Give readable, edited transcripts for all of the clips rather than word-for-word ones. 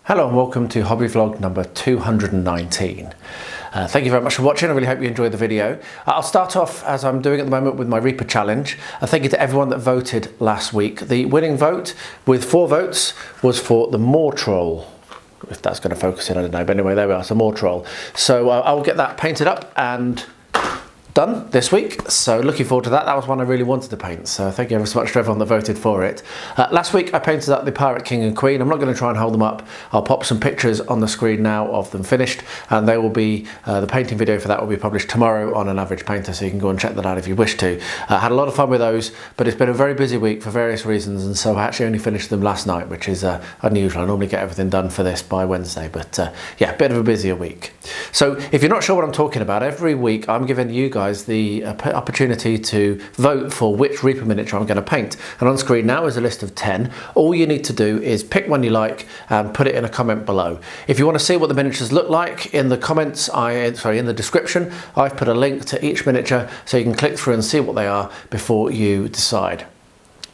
Hello and welcome to hobby vlog number 219. Thank you very much for watching. I really hope you enjoyed the video. I'll start off, as I'm doing at the moment, with my Reaper challenge. Thank you to everyone that voted last week. The winning vote, with 4 votes, was for the Moor Troll. If that's going to focus in, I don't know. But anyway, there we are, so Moor Troll. So I'll get that painted up and done this week, so looking forward to that. That was one I really wanted to paint, so thank you ever so much to everyone that voted for it. Last week I painted up the Pirate King and Queen. I'm not going to try and hold them up. I'll pop some pictures on the screen now of them finished, and they will be, the painting video for that will be published tomorrow on An Average Painter, so you can go and check that out if you wish to. Had a lot of fun with those, but it's been a very busy week for various reasons, and so I actually only finished them last night, which is unusual. I normally get everything done for this by Wednesday, but yeah, a bit of a busier week. So if you're not sure what I'm talking about, every week I'm giving you guys the opportunity to vote for which Reaper miniature I'm going to paint, and on screen now is a list of 10. All you need to do is pick one you like and put it in a comment below. If you want to see what the miniatures look like, in the comments, in the description, I've put a link to each miniature so you can click through and see what they are before you decide.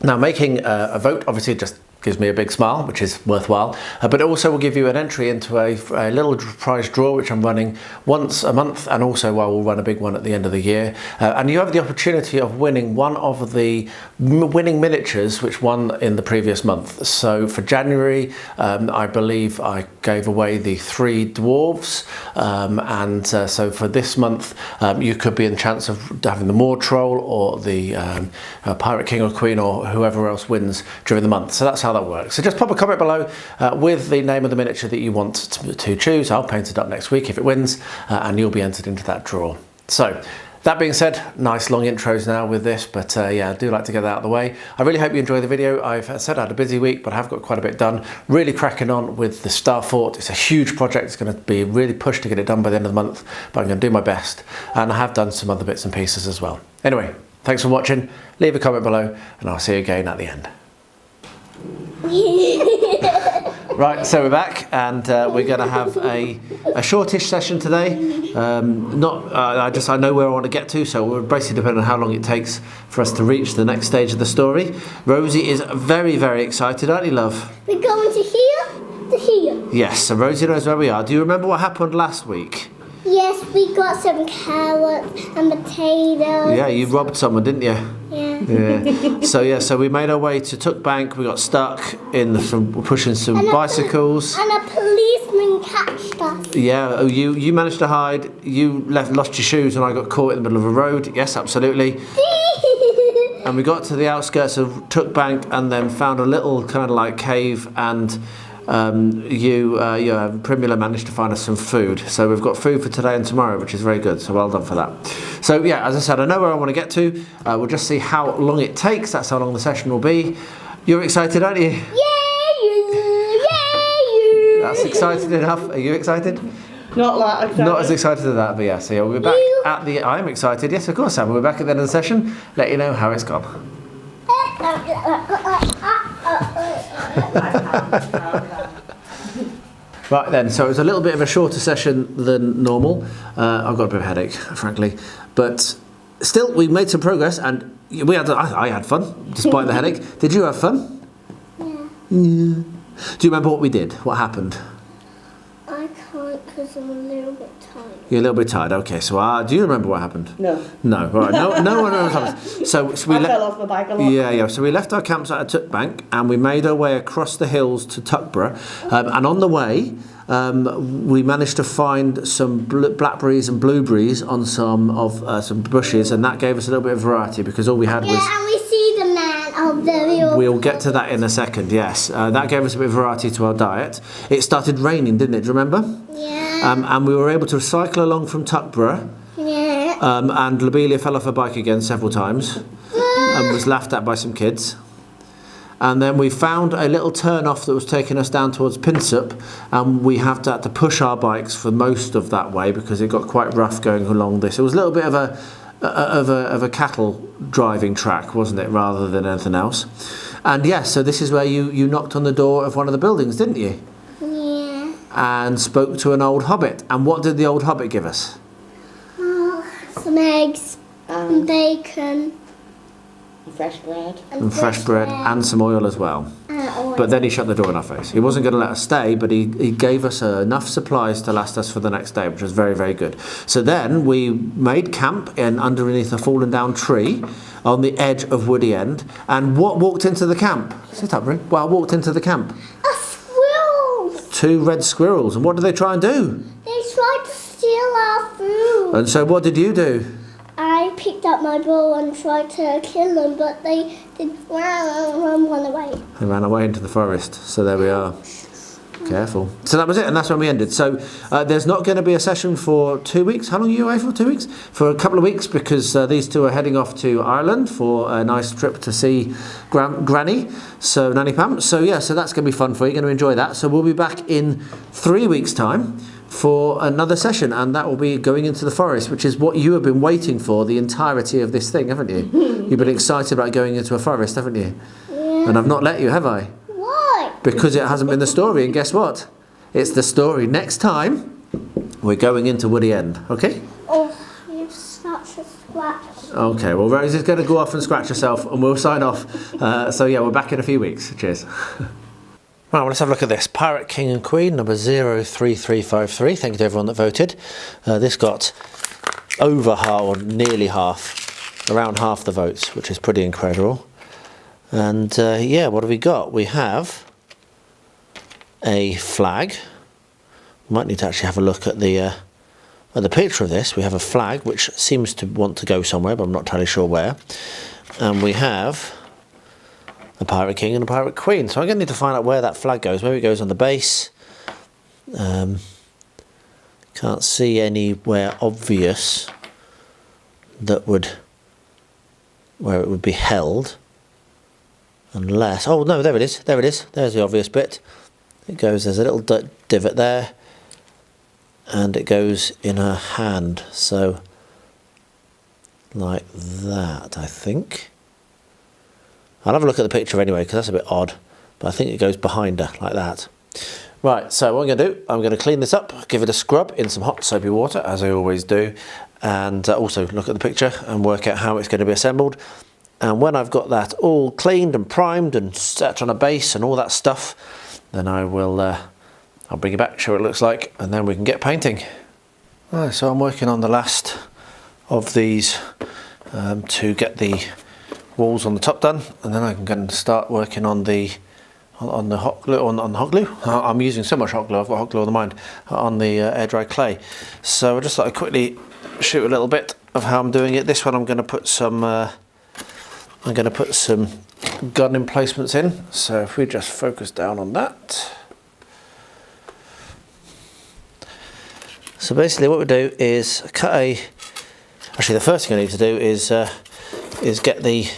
Now, making a vote obviously just gives me a big smile, which is worthwhile, but it also will give you an entry into a little prize draw which I'm running once a month, and also I will run a big one at the end of the year, and you have the opportunity of winning one of the winning miniatures which won in the previous month. So for January, I believe I gave away the 3 dwarves, and so for this month you could be in the chance of having the Moor Troll or the Pirate King or Queen or whoever else wins during the month. So that's how that works. So just pop a comment below with the name of the miniature that you want to choose. I'll paint it up next week if it wins, and you'll be entered into that draw. So that being said, nice long intros now with this, but yeah, I do like to get that out of the way. I really hope you enjoy the video. I've said I had a busy week, but I have got quite a bit done. Really cracking on with the Star Fort. It's a huge project. It's going to be really pushed to get it done by the end of the month, but I'm going to do my best, and I have done some other bits and pieces as well. Anyway, thanks for watching. Leave a comment below, and I'll see you again at the end. Right, so we're back, and we're going to have a shortish session today. I know where I want to get to, so we're basically depending on how long it takes for us to reach the next stage of the story. Rosie is very, very excited, aren't you, love? We're going to here. Yes, so Rosie knows where we are. Do you remember what happened last week? Yes, we got some carrots and potatoes. Yeah, you robbed someone, didn't you? Yeah. So we made our way to Tuck Bank. We got stuck in pushing some bicycles. And a policeman catched us. Yeah, you managed to hide. You lost your shoes, and I got caught in the middle of a road. Yes, absolutely. And we got to the outskirts of Tuck Bank, and then found a little kind of like cave, and Primula managed to find us some food. So we've got food for today and tomorrow, which is very good, so well done for that. So yeah, as I said, I know where I want to get to. We'll just see how long it takes. That's how long the session will be. You're excited, aren't you? Yeah. That's excited enough. Are you excited? Not like excited. Not as excited as that, but yeah, so yeah, we'll be back at the... I'm excited, yes, of course I am. We'll be back at the end of the session, let you know how it's gone. Right then, so it was a little bit of a shorter session than normal. I've got a bit of a headache, frankly, but still, we made some progress, and I had fun despite the headache. Did you have fun? Yeah. Do you remember what we did? What happened? I can't because I'm a little bit tired. You're a little bit tired. Okay, so do you remember what happened? No. No. Right. No one remembers what happened. So we fell off my bike a lot. Yeah. So we left our campsite at Tuck Bank, and we made our way across the hills to Tuckborough. And on the way, we managed to find some blackberries and blueberries on some bushes, and that gave us a little bit of variety because all we had was. Yeah, and we see the man. We'll get to that in a second. Yes, that gave us a bit of variety to our diet. It started raining, didn't it? Do you remember? Yeah. And we were able to cycle along from Tuckborough. Yeah. And Lobelia fell off her bike again several times and was laughed at by some kids. And then we found a little turn-off that was taking us down towards Pinsop, and we had to push our bikes for most of that way because it got quite rough going along this. It was a little bit of a cattle driving track, wasn't it, rather than anything else. And yes, so this is where you knocked on the door of one of the buildings, didn't you? Yeah. and spoke to an old hobbit. And what did the old hobbit give us? Some eggs and bacon. Fresh bread. And fresh bread and some oil as well. But then he shut the door in our face. He wasn't going to let us stay, but he gave us enough supplies to last us for the next day, which was very, very good. So then we made camp underneath a fallen down tree on the edge of Woody End. And what walked into the camp? Sit up, Rin. Well, walked into the camp? A squirrel! 2 red squirrels. And what did they try and do? They tried to steal our food. And so what did you do? I picked up my bow and tried to kill them, but they run away. They ran away into the forest. So there we are. Careful. So that was it, and that's when we ended. So there's not going to be a session for 2 weeks. How long are you away for? 2 weeks? For a couple of weeks, because these two are heading off to Ireland for a nice trip to see Granny, so Nanny Pam. So yeah, so that's going to be fun for you. You're going to enjoy that. So we'll be back in 3 weeks' time for another session, and that will be going into the forest, which is what you have been waiting for the entirety of this thing, haven't you? You've been excited about going into a forest, haven't you? Yeah. And I've not let you, have I? Why? Because it hasn't been the story, and guess what? It's the story. Next time, we're going into Woody End, okay? Oh, you've such a scratch. Okay, well, Rosie's going to go off and scratch herself, and we'll sign off. So yeah, we're back in a few weeks. Cheers. Right, well, let's have a look at this. Pirate King and Queen, number 03353. Thank you to everyone that voted. This got over half, or nearly half, around half the votes, which is pretty incredible. And yeah, what have we got? We have a flag. Might need to actually have a look at the picture of this. We have a flag which seems to want to go somewhere, but I'm not entirely sure where. And we have a Pirate King and a Pirate Queen. So I'm going to need to find out where that flag goes. Maybe it goes on the base. Can't see anywhere obvious that where it would be held. Unless, oh no, there it is, there's the obvious bit. It goes, there's a little divot there, and it goes in her hand, so like that, I think. I'll have a look at the picture anyway, because that's a bit odd, but I think it goes behind her, like that. Right, so what I'm going to do, I'm going to clean this up, give it a scrub in some hot soapy water, as I always do, and also look at the picture and work out how it's going to be assembled. And when I've got that all cleaned and primed and set on a base and all that stuff, then I will, I'll bring it back, show what it looks like, and then we can get painting. Right, so I'm working on the last of these to get the walls on the top done, and then I can go and start working on the hot glue. On the hot glue. I'm using so much hot glue. I've got hot glue on the mind on the air dry clay. So I just thought I'd quickly shoot a little bit of how I'm doing it. This one I'm going to put some. I'm going to put some gun emplacements in, so if we just focus down on that. So basically what we do is cut actually the first thing I need to do is get the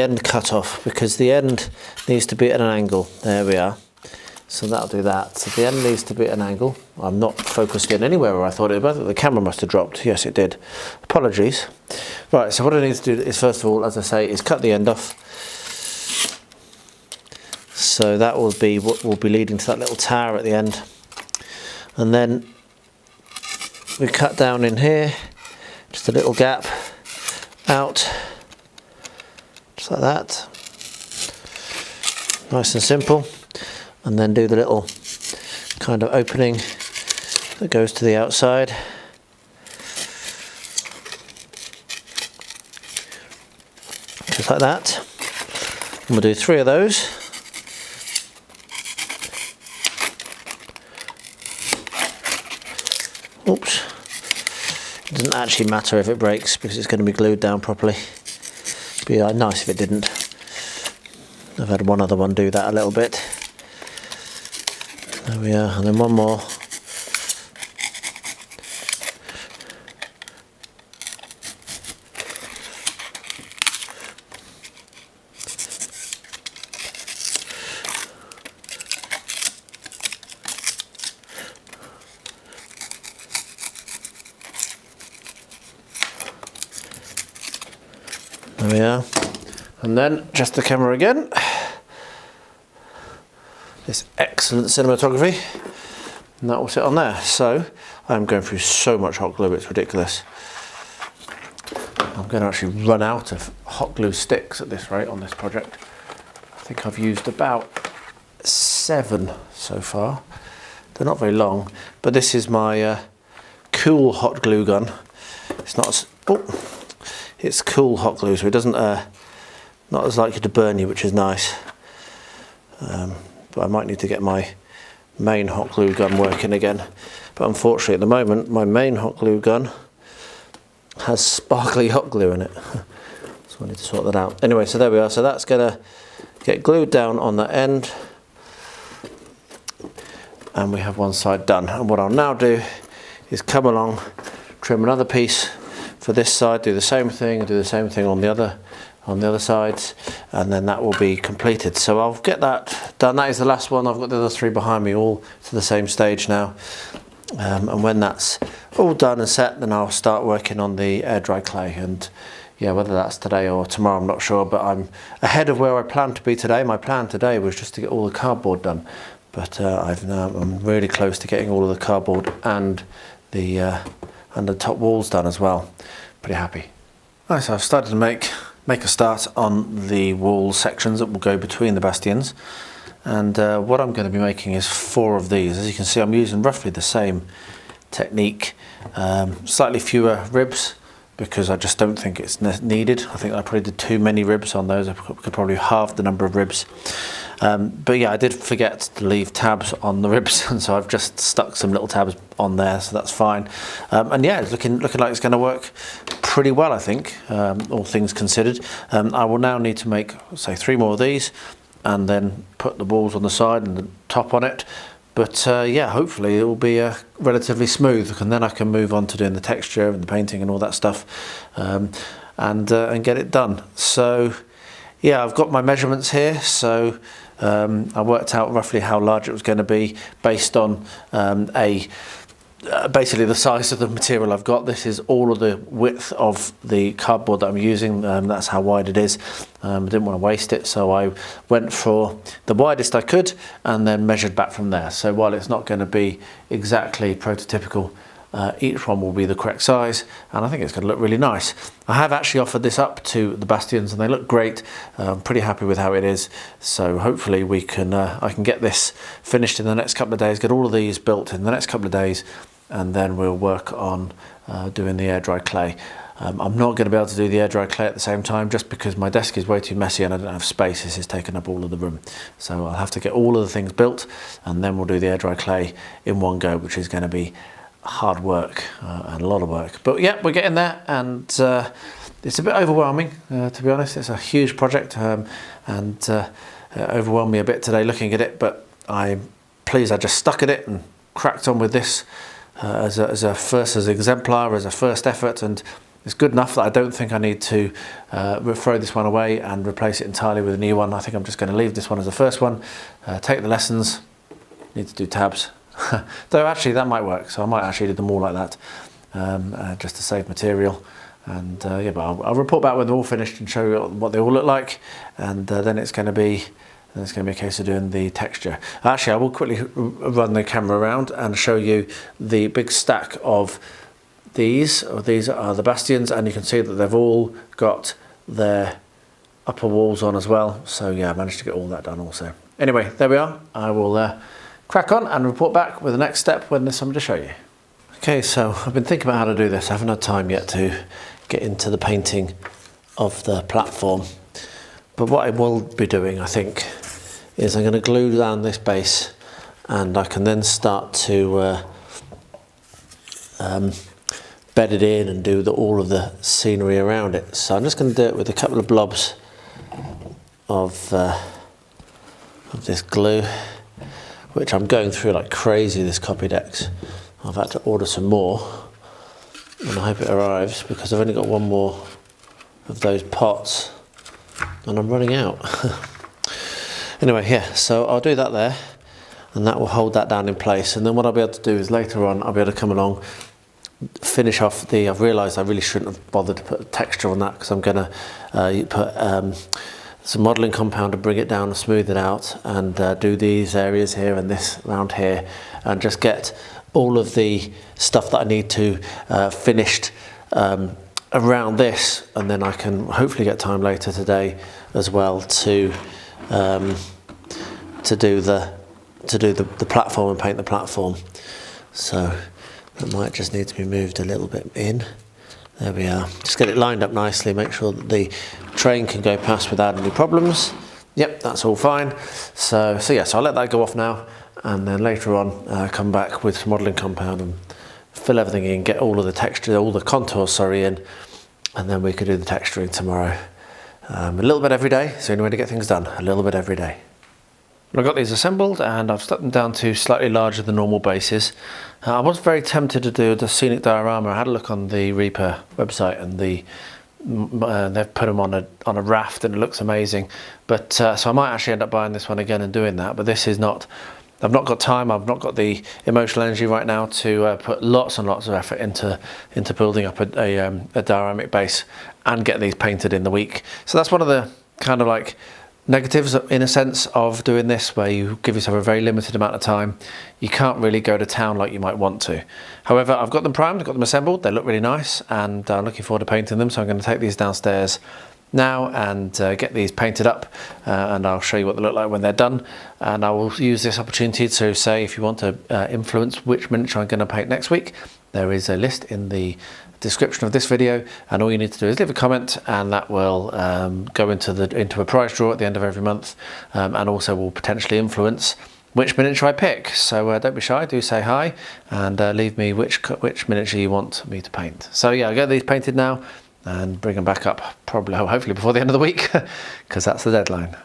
end cut off, because the end needs to be at an angle. There we are. So that'll do that. So the end needs to be at an angle. I'm not focused in anywhere where I thought it would. I think the camera must have dropped. Yes, it did. Apologies. Right, so what I need to do is, first of all, as I say, is cut the end off. So that will be what will be leading to that little tower at the end. And then we cut down in here, just a little gap out, just like that. Nice and simple. And then do the little kind of opening that goes to the outside. Just like that. And we'll do 3 of those. Oops. It doesn't actually matter if it breaks, because it's going to be glued down properly. It'd be nice if it didn't. I've had one other one do that a little bit. There we are, and then one more. There we are. And then just the camera again. this excellent cinematography, and that will sit on there. So I'm going through so much hot glue, it's ridiculous. I'm going to actually run out of hot glue sticks at this rate on this project. I think I've used about 7 so far. They're not very long, but this is my cool hot glue gun. It's not, it's cool hot glue, so it doesn't, not as likely to burn you, which is nice. But I might need to get my main hot glue gun working again. But unfortunately at the moment, my main hot glue gun has sparkly hot glue in it. So I need to sort that out. Anyway, so there we are. So that's gonna get glued down on the end. And we have one side done. And what I'll now do is come along, trim another piece for this side, do the same thing, and do the same thing on the other sides, and then that will be completed. So I'll get that done. That is the last one. I've got the other 3 behind me, all to the same stage now. And when that's all done and set, then I'll start working on the air dry clay. And yeah, whether that's today or tomorrow, I'm not sure, but I'm ahead of where I planned to be today. My plan today was just to get all the cardboard done, but I'm really close to getting all of the cardboard and the top walls done as well. Pretty happy. Right, so I've started to make a start on the wall sections that will go between the bastions, and what I'm going to be making is 4 of these. As you can see, I'm using roughly the same technique, slightly fewer ribs because I just don't think it's needed. I think I probably did too many ribs on those. I could probably halve the number of ribs. But yeah, I did forget to leave tabs on the ribs, and so I've just stuck some little tabs on there, so that's fine. And yeah, it's looking like it's going to work pretty well, I think, all things considered. I will now need to make, say, 3 more of these, and then put the walls on the side and the top on it. But yeah, hopefully it will be relatively smooth, and then I can move on to doing the texture and the painting and all that stuff, and get it done. So yeah, I've got my measurements here. So I worked out roughly how large it was going to be based on basically the size of the material I've got. This is all of the width of the cardboard that I'm using. That's how wide it is. I didn't want to waste it, so I went for the widest I could and then measured back from there. So while it's not going to be exactly prototypical, each one will be the correct size, and I think it's going to look really nice. I have actually offered this up to the bastions and they look great. I'm pretty happy with how it is, so hopefully we can I can get this finished in the next couple of days, get all of these built in the next couple of days, and then we'll work on doing the air dry clay. I'm not going to be able to do the air dry clay at the same time just because my desk is way too messy and I don't have space. This is taking up all of the room, so I'll have to get all of the things built and then we'll do the air dry clay in one go, which is going to be hard work and a lot of work. But yeah, we're getting there, and it's a bit overwhelming, to be honest. It's a huge project, and overwhelmed me a bit today looking at it, but I'm pleased I just stuck at it and cracked on with this as an exemplar, as a first effort, and it's good enough that I don't think I need to throw this one away and replace it entirely with a new one. I think I'm just going to leave this one as the first one, take the lessons, need to do tabs. Though actually that might work, so I might actually do them all like that, just to save material. And yeah, but I'll report back when they're all finished and show you what they all look like, and then it's going to be a case of doing the texture. Actually, I will quickly run the camera around and show you the big stack of these. These are the bastions, and you can see that they've all got their upper walls on as well. So yeah, I managed to get all that done also. Anyway, there we are. I will crack on and report back with the next step when there's something to show you. Okay, so I've been thinking about how to do this. I haven't had time yet to get into the painting of the platform, but what I will be doing, I think, is I'm going to glue down this base, and I can then start to bed it in and do all of the scenery around it. So I'm just going to do it with a couple of blobs of this glue, which I'm going through like crazy, this Copydex. I've had to order some more, and I hope it arrives because I've only got one more of those pots and I'm running out. Anyway, yeah, so I'll do that there, and that will hold that down in place. And then what I'll be able to do is later on I'll be able to come along, finish off I've realised I really shouldn't have bothered to put a texture on that, because I'm going to put some modelling compound to bring it down and smooth it out, and do these areas here and this around here, and just get all of the stuff that I need to finished around this, and then I can hopefully get time later today as well to do the platform and paint the platform. So that might just need to be moved a little bit in. There we are. Just get it lined up nicely, make sure that the train can go past without any problems. Yep, that's all fine. So I'll let that go off now, and then later on come back with some modelling compound and fill everything in, get all of the texture, all the contours, in, and then we could do the texturing tomorrow. A little bit every day, it's the only way to get things done, a little bit every day. I've got these assembled and I've stuck them down to slightly larger than normal bases. I was very tempted to do the scenic diorama. I had a look on the Reaper website, and they've put them on a raft and it looks amazing. But so I might actually end up buying this one again and doing that, but this is not, I've not got time, I've not got the emotional energy right now to put lots and lots of effort into building up a dioramic base and get these painted in the week. So that's one of the kind of like negatives in a sense of doing this, where you give yourself a very limited amount of time. You can't really go to town like you might want to. However, I've got them primed, I've got them assembled, they look really nice, and I'm looking forward to painting them. So I'm going to take these downstairs now and get these painted up, and I'll show you what they look like when they're done. And I will use this opportunity to say, if you want to influence which miniature I'm going to paint next week, there is a list in the description of this video, and all you need to do is leave a comment, and that will go into a prize draw at the end of every month, and also will potentially influence which miniature I pick. So don't be shy, do say hi, and leave me which miniature you want me to paint. So yeah, I'll get these painted now and bring them back up probably, hopefully before the end of the week, because that's the deadline.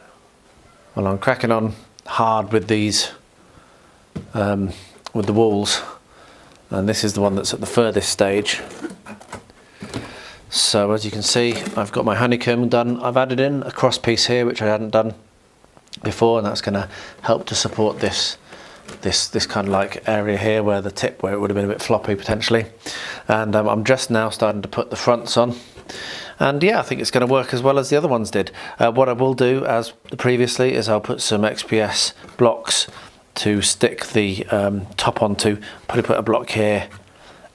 Well, I'm cracking on hard with these with the walls, and this is the one that's at the furthest stage. So as you can see, I've got my honeycomb done. I've added in a cross piece here, which I hadn't done before, and that's going to help to support this kind of like area here where the tip, where it would have been a bit floppy potentially. And I'm just now starting to put the fronts on, and yeah, I think it's going to work as well as the other ones did. What I will do, as previously, is I'll put some XPS blocks to stick the top onto. Probably put a block here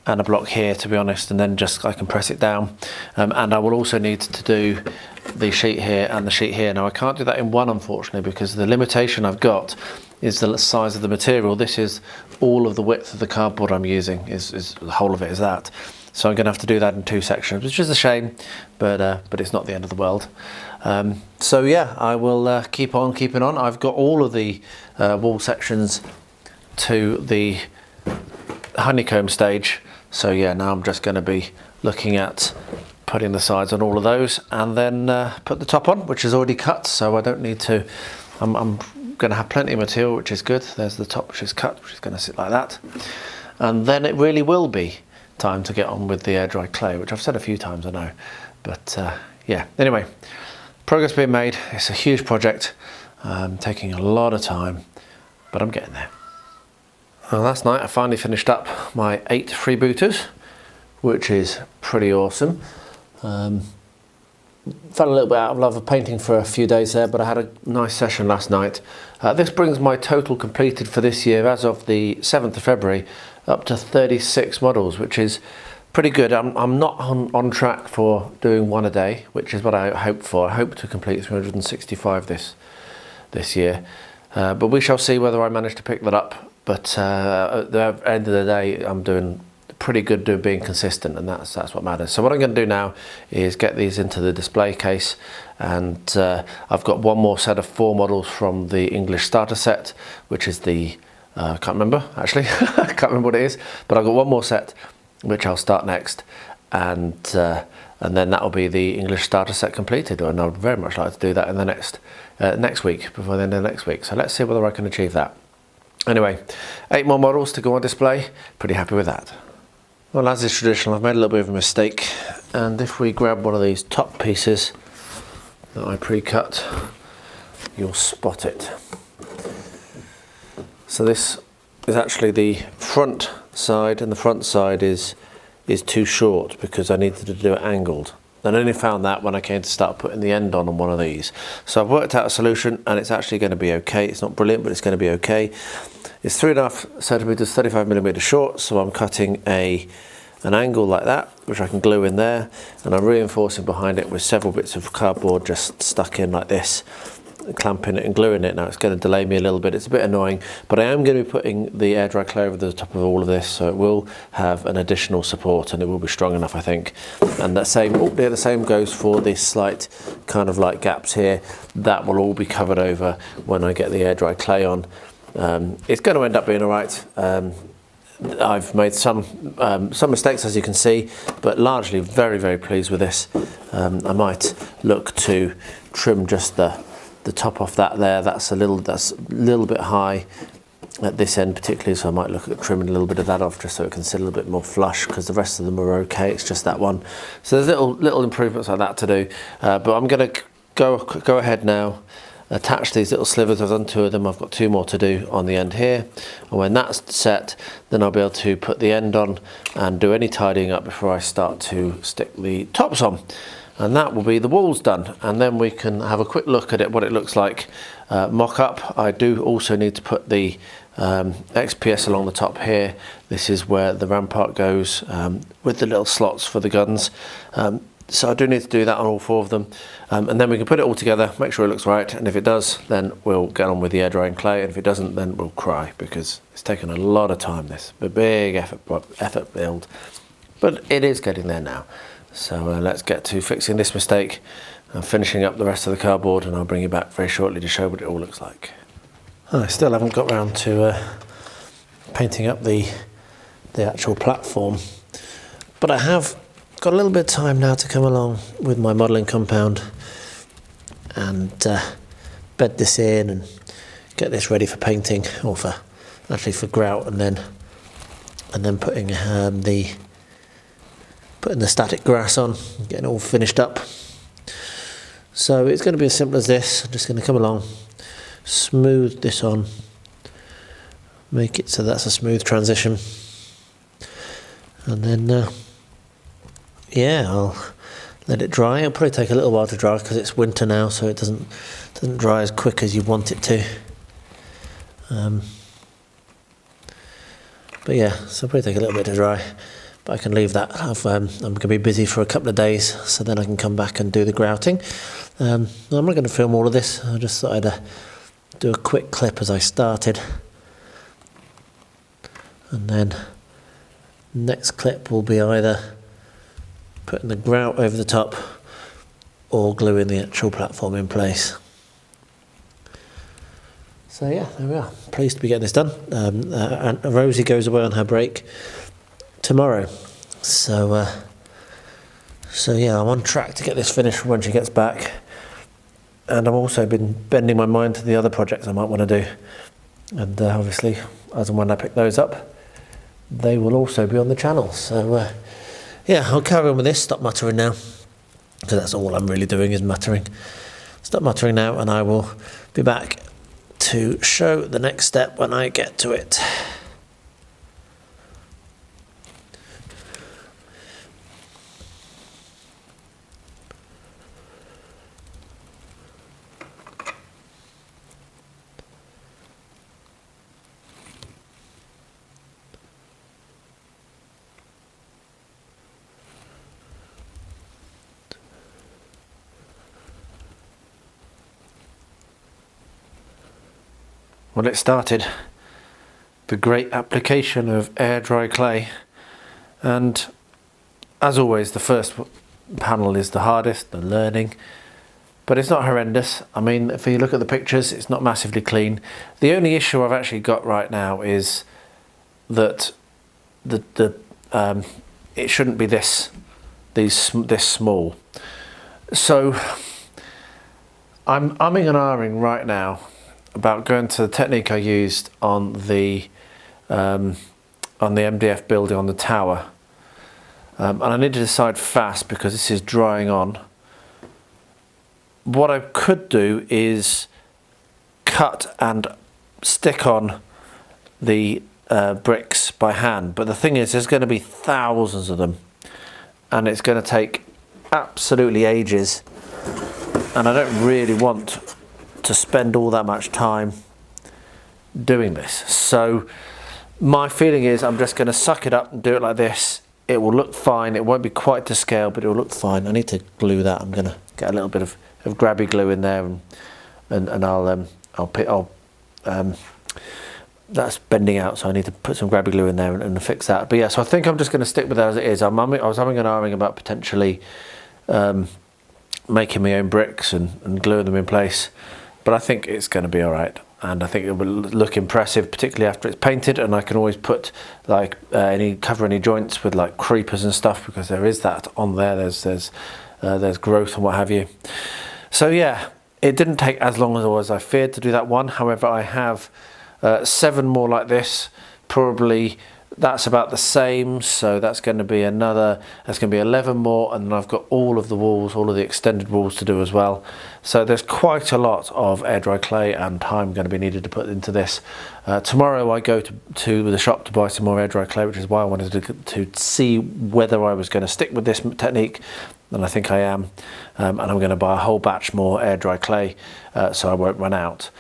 and a block here, to be honest, and then just I can press it down. And I will also need to do the sheet here and the sheet here. Now I can't do that in one, unfortunately, because the limitation I've got is the size of the material. This is all of the width of the cardboard I'm using, is the whole of it is that. So I'm going to have to do that in 2 sections, which is a shame, but it's not the end of the world. So yeah, I will keep on keeping on. I've got all of the wall sections to the honeycomb stage. So yeah, now I'm just going to be looking at putting the sides on all of those, and then put the top on, which is already cut, so I don't need to. I'm going to have plenty of material, which is good. There's the top, which is cut, which is going to sit like that, and then it really will be time to get on with the air dry clay, which I've said a few times, I know, but yeah. Anyway, progress being made. It's a huge project, taking a lot of time, but I'm getting there. Well, last night I finally finished up my 8 freebooters, which is pretty awesome. Felt a little bit out of love of painting for a few days there, but I had a nice session last night. This brings my total completed for this year, as of the 7th of February, up to 36 models, which is pretty good. I'm not on track for doing 1 a day, which is what I hoped for. I hope to complete 365 this year, but we shall see whether I manage to pick that up. But at the end of the day, I'm doing pretty good at being consistent, and that's what matters. So what I'm going to do now is get these into the display case, and I've got one more set of 4 models from the English starter set, which is the I can't remember actually. I can't remember what it is, but I've got one more set which I'll start next, and then that'll be the English starter set completed, and I'd very much like to do that in the next week, before the end of next week. So let's see whether I can achieve that. Anyway, 8 more models to go on display. Pretty happy with that. Well, as is traditional, I've made a little bit of a mistake, and if we grab one of these top pieces that I pre-cut, you'll spot it. So this is actually the front side, and the front side is too short because I needed to do it angled. and I only found that when I came to start putting the end on one of these. So I've worked out a solution, and it's actually going to be okay. It's not brilliant, but it's going to be okay. It's 3.5 centimeters, 35 millimeters short, so I'm cutting an angle like that, which I can glue in there, and I'm reinforcing behind it with several bits of cardboard just stuck in like this, clamping it and gluing it. Now it's going to delay me a little bit, it's a bit annoying, but I am going to be putting the air dry clay over the top of all of this, so it will have an additional support and it will be strong enough, I think. And that same, the same goes for this slight kind of like gaps here. That will all be covered over when I get the air dry clay on. It's going to end up being all right. I've made some mistakes, as you can see, but largely very, very pleased with this. I might look to trim just the top off that there. That's a little bit high at this end particularly, so I might look at trimming a little bit of that off just so it can sit a little bit more flush, because the rest of them are okay. It's just that one. So there's little improvements like that to do, but I'm going to go ahead now, attach these little slivers. I've done 2 of them, I've got 2 more to do on the end here, and when that's set, then I'll be able to put the end on and do any tidying up before I start to stick the tops on. And that will be the walls done, and then we can have a quick look at it, what it looks like mock-up. I do also need to put the XPS along the top here. This is where the rampart goes with the little slots for the guns. So I do need to do that on all 4 of them, and then we can put it all together, make sure it looks right, and if it does, then we'll get on with the air drying clay, and if it doesn't, then we'll cry, because it's taken a lot of time, this, a big effort build, but it is getting there now. So let's get to fixing this mistake and finishing up the rest of the cardboard, and I'll bring you back very shortly to show what it all looks like. I still haven't got round to painting up the actual platform, but I have got a little bit of time now to come along with my modelling compound and bed this in and get this ready for painting, or for grout, and then putting the static grass on, getting it all finished up. So it's going to be as simple as this. I'm just going to come along, smooth this on, make it so that's a smooth transition, and then yeah, I'll let it dry. It'll probably take a little while to dry because it's winter now, so it doesn't dry as quick as you want it to. But yeah, so it'll probably take a little bit to dry. But I can leave that. I'm going to be busy for a couple of days, so then I can come back and do the grouting. I'm not going to film all of this. I just thought I'd do a quick clip as I started, and then next clip will be either putting the grout over the top or gluing the actual platform in place. So yeah, there we are. Pleased to be getting this done. And Rosie goes away on her break tomorrow, so yeah, I'm on track to get this finished when she gets back, and I've also been bending my mind to the other projects I might want to do, and obviously as and when I pick those up, they will also be on the channel. So yeah, I'll carry on with this. Stop muttering now, because that's all I'm really doing is muttering. Stop muttering now, and I will be back to show the next step when I get to it. Well, it started, the great application of air dry clay, and as always the first panel is the hardest, the learning, but it's not horrendous. I mean, if you look at the pictures, it's not massively clean. The only issue I've actually got right now is that it shouldn't be this small. So I'm umming and ahhing right now about going to the technique I used on the MDF building on the tower, and I need to decide fast because this is drying on. What I could do is cut and stick on the bricks by hand, but the thing is there's going to be thousands of them, and it's going to take absolutely ages, and I don't really want to spend all that much time doing this. So my feeling is I'm just going to suck it up and do it like this. It will look fine. It won't be quite to scale, but it will look fine. I need to glue that. I'm going to get a little bit of grabby glue in there, and I'll that's bending out, so I need to put some grabby glue in there and fix that. But yeah, so I think I'm just going to stick with that as it is. I was having an arguing about potentially making my own bricks and gluing them in place, but I think it's going to be all right, and I think it will look impressive, particularly after it's painted. And I can always put like cover any joints with like creepers and stuff, because there is that on there. There's growth and what have you. So yeah, it didn't take as long as I feared to do that one. However, I have 7 more like this. Probably that's about the same, so that's going to be 11 more, and then I've got all of the walls, all of the extended walls to do as well. So there's quite a lot of air dry clay and time going to be needed to put into this. Tomorrow I go to the shop to buy some more air dry clay, which is why I wanted to see whether I was going to stick with this technique, and I think I am. And I'm going to buy a whole batch more air dry clay so I won't run out.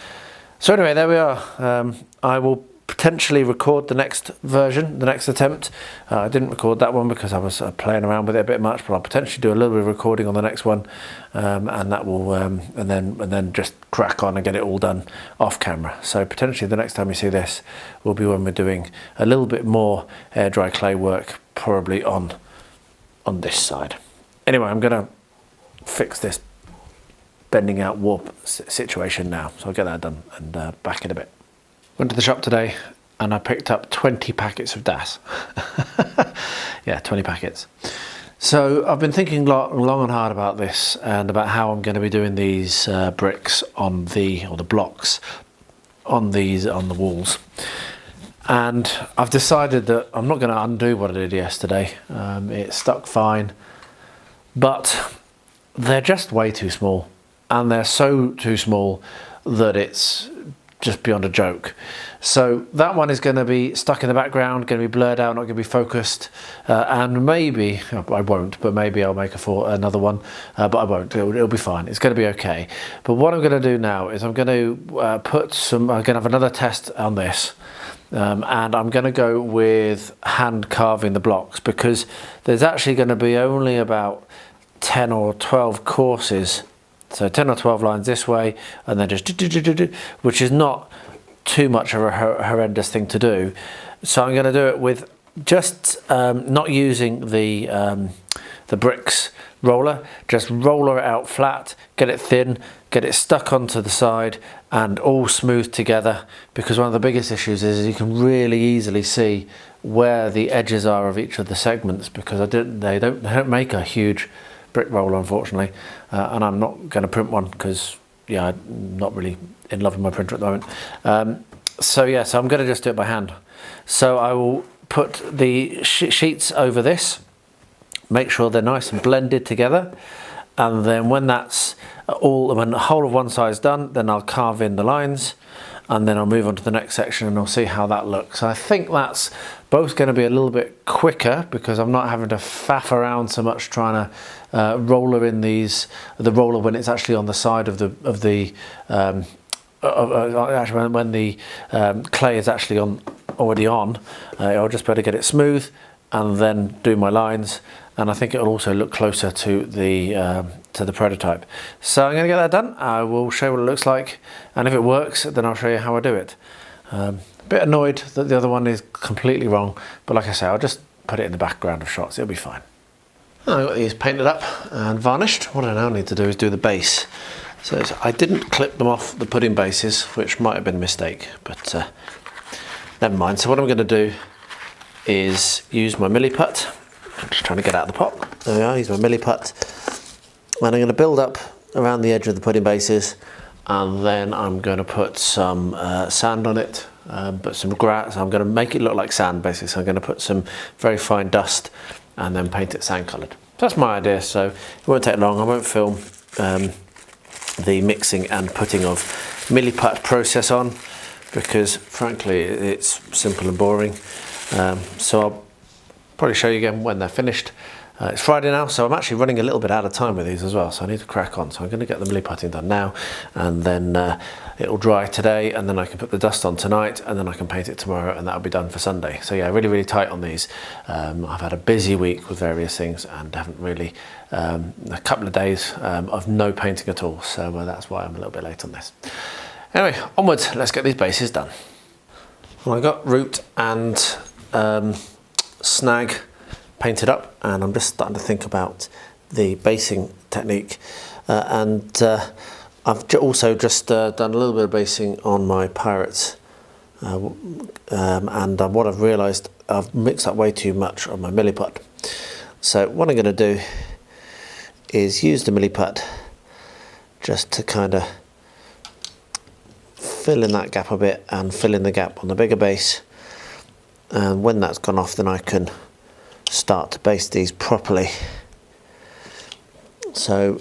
So anyway, there we are. I will potentially record the next version, the next attempt. I didn't record that one because I was playing around with it a bit much, but I'll potentially do a little bit of recording on the next one, and that will and then just crack on and get it all done off camera. So potentially the next time you see this will be when we're doing a little bit more air dry clay work, probably on this side. Anyway, I'm going to fix this bending out warp situation now, so I'll get that done and back in a bit. Went to the shop today and I picked up 20 packets of DAS. Yeah, 20 packets. So I've been thinking long and hard about this and about how I'm going to be doing these bricks or the blocks on the walls. And I've decided that I'm not going to undo what I did yesterday. It stuck fine, but they're just way too small. And they're so too small that it's just beyond a joke. So that one is going to be stuck in the background, going to be blurred out, not going to be focused, and maybe I won't, but maybe I'll make another one, but I won't. It'll be fine. It's going to be okay. But what I'm going to do now is I'm going to I'm going to have another test on this, and I'm going to go with hand carving the blocks, because there's actually going to be only about 10 or 12 courses. So 10 or 12 lines this way, and then just which is not too much of a horrendous thing to do. So I'm going to do it with just not using the bricks roller, just roller it out flat, get it thin, get it stuck onto the side and all smooth together, because one of the biggest issues is you can really easily see where the edges are of each of the segments, because they don't make a huge brick roller, unfortunately, and I'm not going to print one because yeah, I'm not really in love with my printer at the moment. So yeah, so I'm going to just do it by hand. So I will put the sheets over this, make sure they're nice and blended together, and then when that's when the whole of one side's done, then I'll carve in the lines, and then I'll move on to the next section and I'll see how that looks. I think that's both going to be a little bit quicker, because I'm not having to faff around so much trying to roller in the roller when it's actually on the side of the actually when the clay is actually already on. I'll just better get it smooth and then do my lines, and I think it'll also look closer to the prototype. So I'm going to get that done. I will show you what it looks like, and if it works, then I'll show you how I do it. A bit annoyed that the other one is completely wrong, but like I say, I'll just put it in the background of shots. It'll be fine. I've got these painted up and varnished. What I now need to do is do the base. So I didn't clip them off the pudding bases, which might have been a mistake, but never mind. So what I'm going to do is use my milliput. I'm just trying to get out of the pot. There we are, use my milliput. And I'm going to build up around the edge of the pudding bases, and then I'm going to put some sand on it, put some grass. I'm going to make it look like sand, basically. So I'm going to put some very fine dust and then paint it sand coloured. So that's my idea, so it won't take long. I won't film the mixing and putting of milliput process on, because frankly it's simple and boring. So I'll probably show you again when they're finished. It's Friday now, so I'm actually running a little bit out of time with these as well, so I need to crack on. So I'm going to get the milli putting done now, and then it'll dry today, and then I can put the dust on tonight, and then I can paint it tomorrow, and that'll be done for Sunday. So yeah, really, really tight on these. I've had a busy week with various things, and haven't really, a couple of days of no painting at all, so that's why I'm a little bit late on this. Anyway, onwards, let's get these bases done. Well, I got Ruwt and Snag painted up, and I'm just starting to think about the basing technique, and I've also just done a little bit of basing on my pirates, and what I've realised, I've mixed up way too much on my milliput. So what I'm going to do is use the milliput just to kind of fill in that gap a bit and fill in the gap on the bigger base, and when that's gone off, then I can start to base these properly. So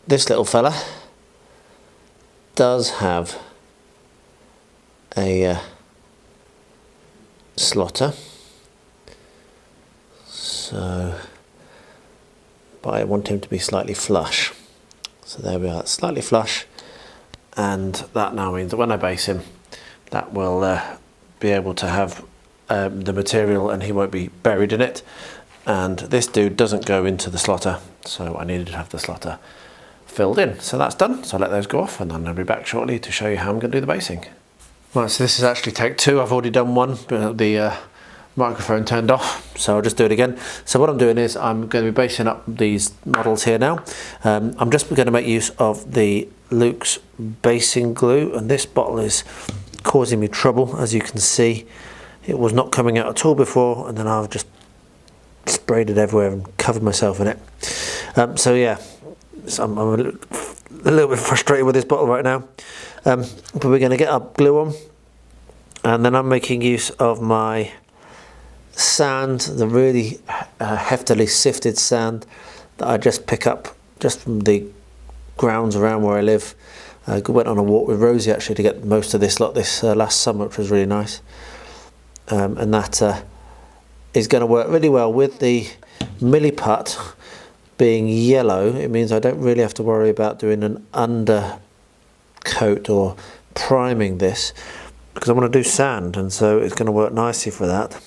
this little fella does have a slotter, so but I want him to be slightly flush. So there we are, slightly flush, and that now means that when I base him, that will be able to have the material, and he won't be buried in it. And this dude doesn't go into the slotter, so I needed to have the slotter filled in. So that's done, so I'll let those go off, and then I'll be back shortly to show you how I'm going to do the basing. Right, so this is actually take two. I've already done one, but the microphone turned off, so I'll just do it again. So what I'm doing is I'm going to be basing up these models here now. I'm just going to make use of the Luke's basing glue, and this bottle is causing me trouble. As you can see, it was not coming out at all before, and then I've just sprayed it everywhere and covered myself in it. So yeah, I'm a little bit frustrated with this bottle right now, but we're going to get our glue on, and then I'm making use of my sand, the really heftily sifted sand that I just pick up just from the grounds around where I live. I went on a walk with Rosie actually to get most of this lot this last summer, which was really nice. And that is going to work really well with the milliput being yellow. It means I don't really have to worry about doing an undercoat or priming this, because I want to do sand, and so it's going to work nicely for that.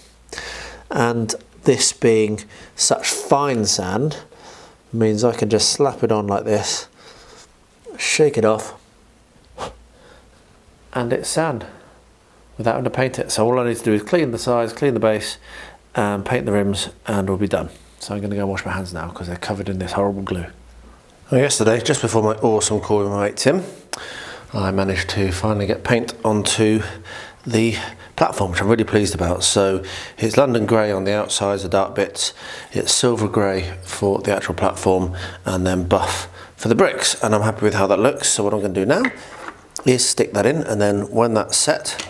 And this being such fine sand means I can just slap it on like this, shake it off, and it's sand without having to paint it. So all I need to do is clean the sides, clean the base, and paint the rims, and we'll be done. So I'm going to go wash my hands now because they're covered in this horrible glue. Well, yesterday, just before my awesome call with my mate Tim, I managed to finally get paint onto the platform, which I'm really pleased about. So it's London grey on the outsides, the dark bits, it's silver grey for the actual platform, and then buff for the bricks, and I'm happy with how that looks. So what I'm going to do now is stick that in, and then when that's set,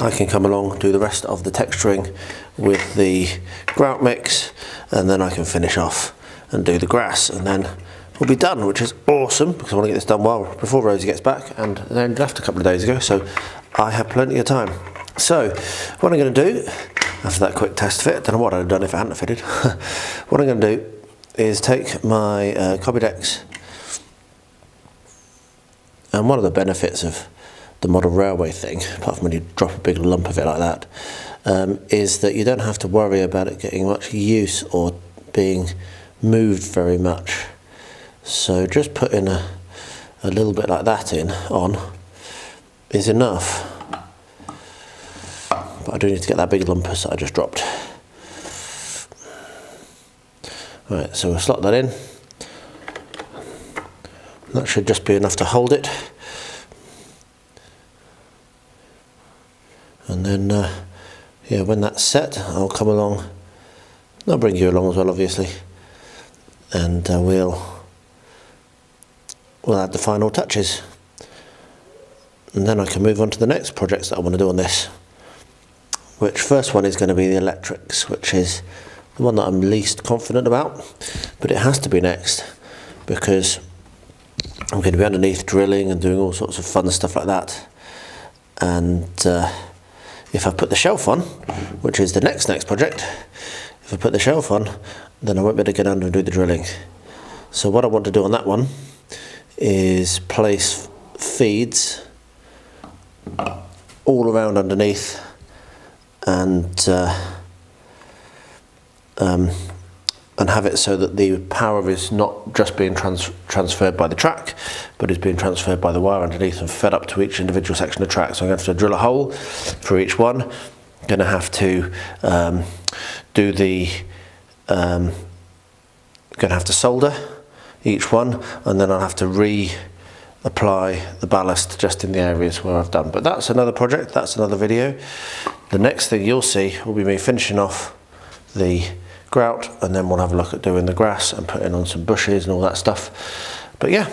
I can come along, do the rest of the texturing with the grout mix, and then I can finish off and do the grass, and then we'll be done, which is awesome because I want to get this done well before Rosie gets back, and then left a couple of days ago, so I have plenty of time. So what I'm going to do after that quick test fit, don't know what I'd have done if it hadn't fitted. What I'm going to do is take my Copydex, and one of the benefits of the model railway thing, apart from when you drop a big lump of it like that, is that you don't have to worry about it getting much use or being moved very much. So just putting a little bit like that on is enough. But I do need to get that big lumpus that I just dropped. Right, so we'll slot that in. That should just be enough to hold it. And then, yeah, when that's set, I'll come along. I'll bring you along as well, obviously. And we'll add the final touches. And then I can move on to the next projects that I want to do on this. Which first one is going to be the electrics, which is the one that I'm least confident about. But it has to be next, because I'm going to be underneath drilling and doing all sorts of fun stuff like that. And if I put the shelf on, which is the next project, if I put the shelf on, then I won't be able to get under and do the drilling. So what I want to do on that one is place feeds all around underneath, and have it so that the power is not just being transferred by the track, but is being transferred by the wire underneath and fed up to each individual section of track. So I'm going to have to drill a hole for each one. I'm going to have to do the going to have to solder each one, and then I'll have to reapply the ballast just in the areas where I've done. But that's another project, that's another video. The next thing you'll see will be me finishing off the grout, and then we'll have a look at doing the grass and putting on some bushes and all that stuff. But yeah,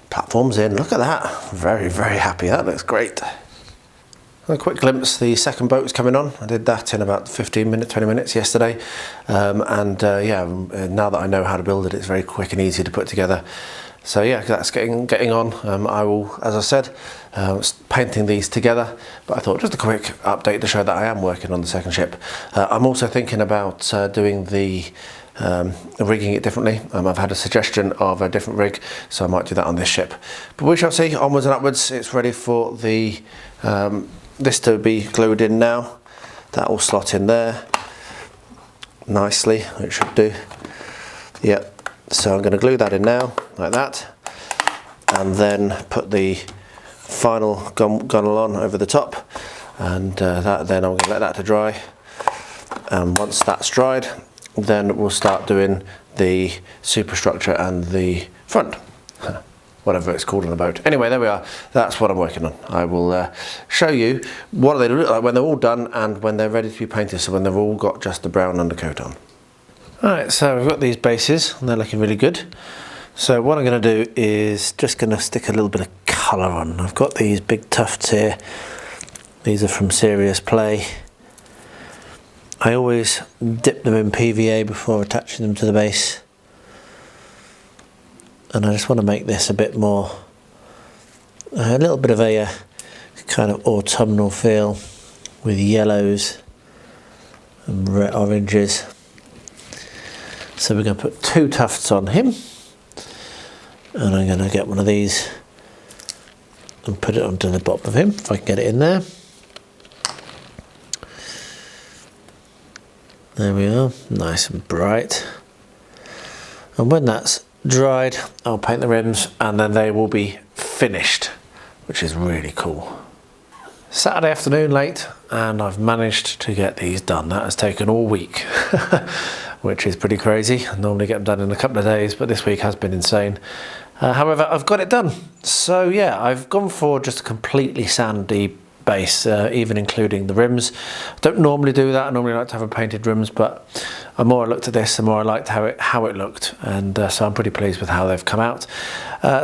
platform's in. Look at that. Very, very happy. That looks great. A quick glimpse, the second boat is coming on. I did that in about 15 minutes, 20 minutes yesterday. Yeah, now that I know how to build it, it's very quick and easy to put together. So yeah, that's getting on. I will, as I said, painting these together, but I thought just a quick update to show that I am working on the second ship. I'm also thinking about doing the rigging it differently. I've had a suggestion of a different rig, so I might do that on this ship. But we shall see. Onwards and upwards. It's ready for the this to be glued in now. That will slot in there nicely. It should do. Yep. So I'm going to glue that in now, like that, and then put the final gunnel on over the top, and then I'm going to let that to dry. And once that's dried, then we'll start doing the superstructure and the front, whatever it's called on the boat. Anyway, there we are. That's what I'm working on. I will show you what they look like when they're all done and when they're ready to be painted, so when they've all got just the brown undercoat on. Alright, so we've got these bases and they're looking really good. So what I'm going to do is just going to stick a little bit of colour on. I've got these big tufts here. These are from Serious Play. I always dip them in PVA before attaching them to the base. And I just want to make this a bit more, a little bit of a kind of autumnal feel with yellows and red oranges. So we're going to put 2 tufts on him, and I'm going to get one of these and put it onto the bottom of him, if I can get it in there. There we are, nice and bright. And when that's dried, I'll paint the rims, and then they will be finished, which is really cool. Saturday afternoon late, and I've managed to get these done. That has taken all week, which is pretty crazy. I normally get them done in a couple of days, but this week has been insane. However, I've got it done. So yeah, I've gone for just a completely sandy base, even including the rims. I don't normally do that. I normally like to have a painted rims, but the more I looked at this, the more I liked how it looked, and so I'm pretty pleased with how they've come out.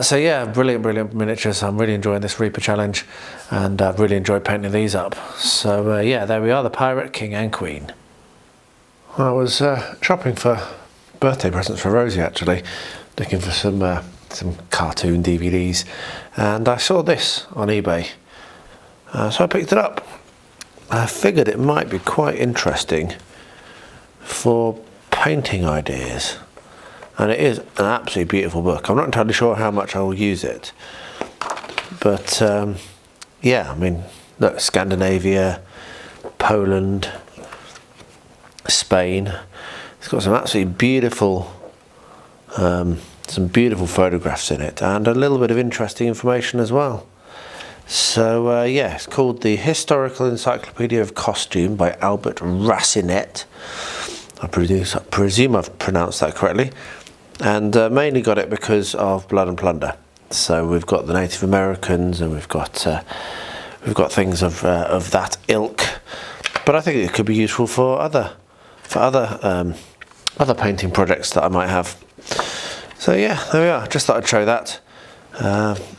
So yeah, brilliant miniatures. I'm really enjoying this Reaper challenge, and I've really enjoyed painting these up. So yeah, there we are, the Pirate King and Queen. I was shopping for birthday presents for Rosie, actually, looking for some cartoon DVDs, and I saw this on eBay. So I picked it up. I figured it might be quite interesting for painting ideas, and it is an absolutely beautiful book. I'm not entirely sure how much I will use it, but yeah, I mean, look, Scandinavia, Poland, Spain. It's got some absolutely beautiful some beautiful photographs in it, and a little bit of interesting information as well. So yeah, it's called The Historical Encyclopedia of Costume by Albert Racinet. I presume I've pronounced that correctly, and mainly got it because of Blood and Plunder. So we've got the Native Americans, and we've got things of that ilk. But I think it could be useful for other painting projects that I might have. So yeah, there we are. Just thought I'd show that.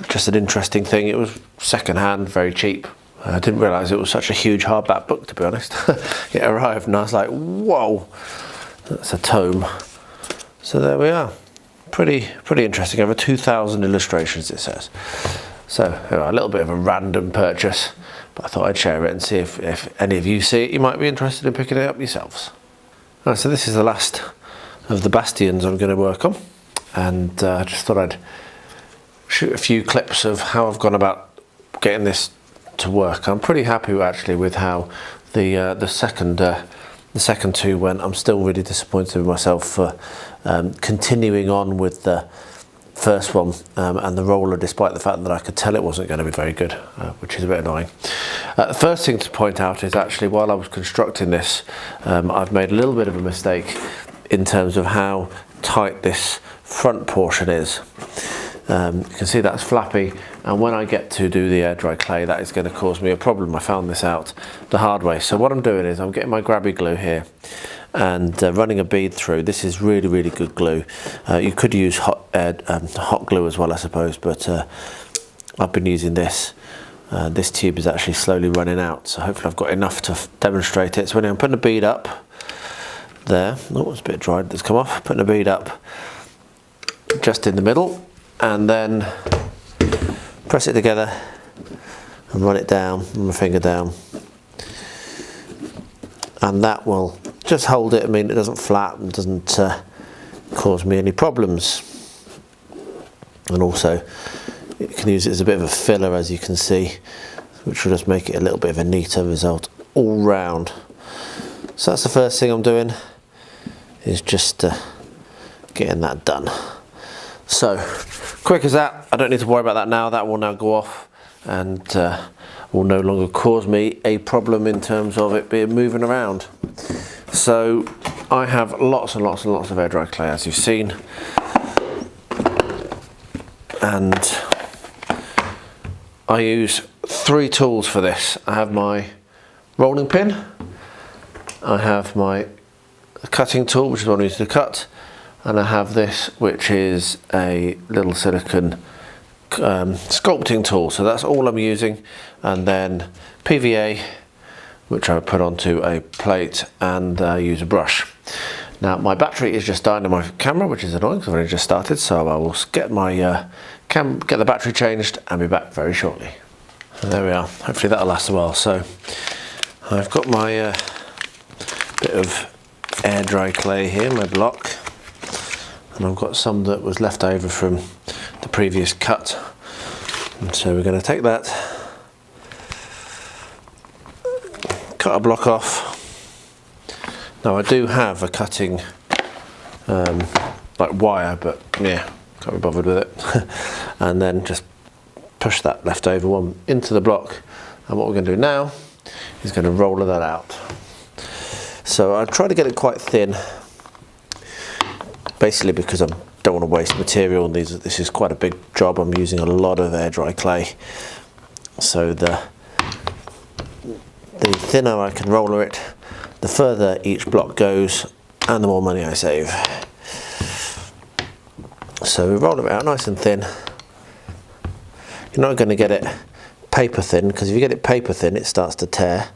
Just an interesting thing. It was second hand, very cheap. I didn't realise it was such a huge hardback book, to be honest. It arrived and I was like, whoa, that's a tome. So there we are. Pretty interesting. Over 2,000 illustrations, it says. So a little bit of a random purchase, but I thought I'd share it and see if any of you see it, you might be interested in picking it up yourselves. Right, so this is the last of the bastions I'm going to work on, and I just thought I'd shoot a few clips of how I've gone about getting this to work. I'm pretty happy actually with how the second two went. I'm still really disappointed with myself for continuing on with the first one and the roller, despite the fact that I could tell it wasn't going to be very good, which is a bit annoying. The first thing to point out is actually while I was constructing this, I've made a little bit of a mistake in terms of how tight this front portion is. You can see that's flappy, and when I get to do the air dry clay, that is going to cause me a problem. I found this out the hard way. So what I'm doing is I'm getting my grabby glue here and running a bead through. This is really, really good glue. You could use hot glue as well, I suppose, but I've been using this. This tube is actually slowly running out, so hopefully I've got enough to demonstrate it. So anyway, I'm putting a bead up there. Oh, it's a bit dried, that's come off. Putting a bead up just in the middle, and then press it together and run it down, run my finger down, and that will just hold it. I mean, it doesn't flap and doesn't cause me any problems. And also you can use it as a bit of a filler, as you can see, which will just make it a little bit of a neater result all round. So that's the first thing I'm doing, is just getting that done. So quick as that, I don't need to worry about that now. That will now go off and will no longer cause me a problem in terms of it being moving around. So I have lots and lots and lots of air dry clay, as you've seen, and I use 3 tools for this. I have my rolling pin, I have my cutting tool, which is what I use to cut, and I have this, which is a little silicone sculpting tool. So that's all I'm using, and then PVA, which I put onto a plate, and use a brush. Now my battery is just dying on my camera, which is annoying because I've only just started, so I will get my get the battery changed and be back very shortly. And there we are. Hopefully that'll last a while. So I've got my bit of air dry clay here, my block, and I've got some that was left over from the previous cut, and so we're going to take that, cut a block off. Now I do have a cutting like wire, but yeah, can't be bothered with it. And then just push that leftover one into the block, and what we're going to do now is going to roller that out. So I try to get it quite thin, basically because I don't want to waste material, and this is quite a big job. I'm using a lot of air dry clay, so the thinner I can roller it, the further each block goes and the more money I save. So we roll it out nice and thin. You're not going to get it paper thin, because if you get it paper thin it starts to tear,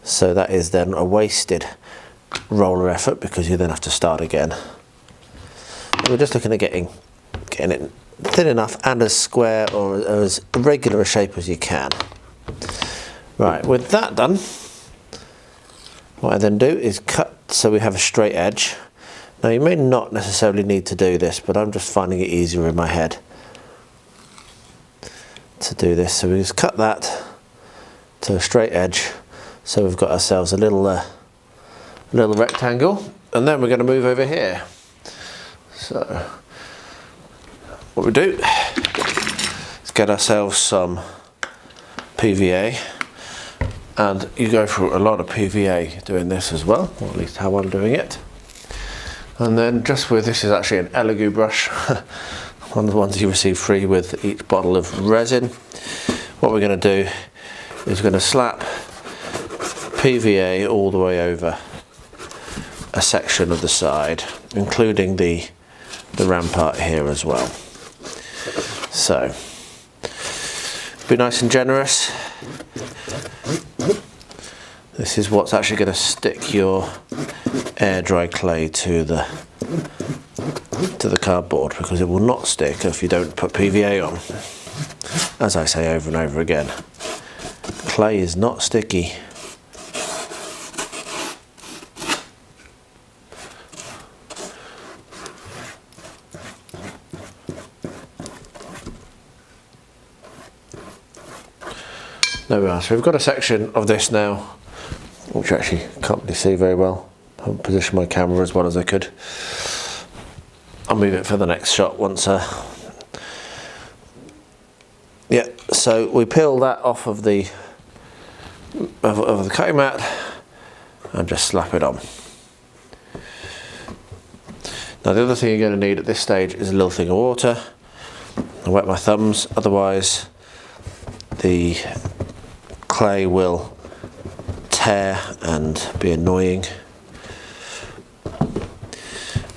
so that is then a wasted roller effort, because you then have to start again. We're just looking at getting it thin enough and as square or as regular a shape as you can. Right, with that done, what I then do is cut so we have a straight edge. Now you may not necessarily need to do this, but I'm just finding it easier in my head to do this. So we just cut that to a straight edge, so we've got ourselves a little rectangle, and then we're going to move over here. So what we do is get ourselves some PVA, and you go through a lot of PVA doing this as well, or at least how I'm doing it. And then just with, this is actually an Elegoo brush, one of the ones you receive free with each bottle of resin. What we're going to do is we're going to slap PVA all the way over a section of the side, including the rampart here as well. So be nice and generous. This is what's actually going to stick your air dry clay to the cardboard, because it will not stick if you don't put PVA on. As I say over and over again, clay is not sticky. There we are. So we've got a section of this now, which you actually can't really see very well. I haven't positioned my camera as well as I could. I'll move it for the next shot once. Yeah, so we peel that off of the cutting mat and just slap it on. Now the other thing you're going to need at this stage is a little thing of water. I wet my thumbs, otherwise the clay will tear and be annoying.